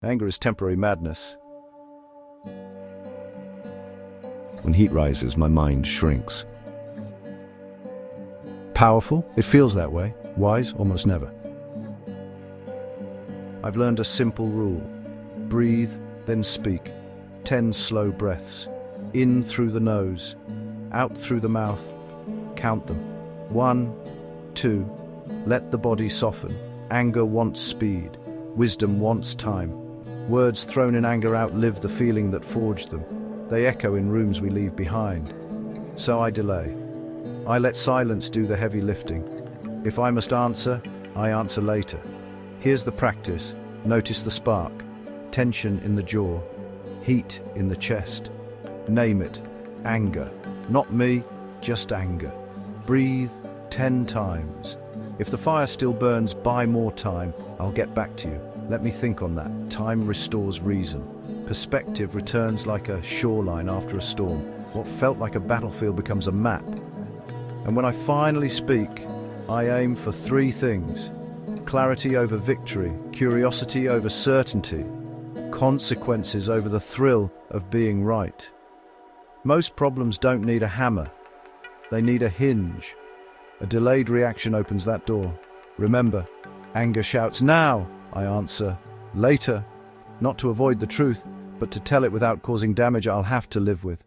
Anger is temporary madness. When heat rises, my mind shrinks. Powerful? It feels that way. Wise? Almost never. I've learned a simple rule. Breathe, then speak. 10 slow breaths. In through the nose, out through the mouth. Count them. 1, 2. Let the body soften. Anger wants speed. Wisdom wants time. Words thrown in anger outlive the feeling that forged them. They echo in rooms we leave behind. So I delay. I let silence do the heavy lifting. If I must answer, I answer later. Here's the practice. Notice the spark. Tension in the jaw. Heat in the chest. Name it. Anger. Not me, just anger. Breathe 10 times. If the fire still burns, buy more time. I'll get back to you. Let me think on that. Time restores reason. Perspective returns like a shoreline after a storm. What felt like a battlefield becomes a map. And when I finally speak, I aim for 3 things. Clarity over victory, curiosity over certainty, consequences over the thrill of being right. Most problems don't need a hammer. They need a hinge. A delayed reaction opens that door. Remember, anger shouts, "Now!" I answer, "Later." Not to avoid the truth, but to tell it without causing damage I'll have to live with.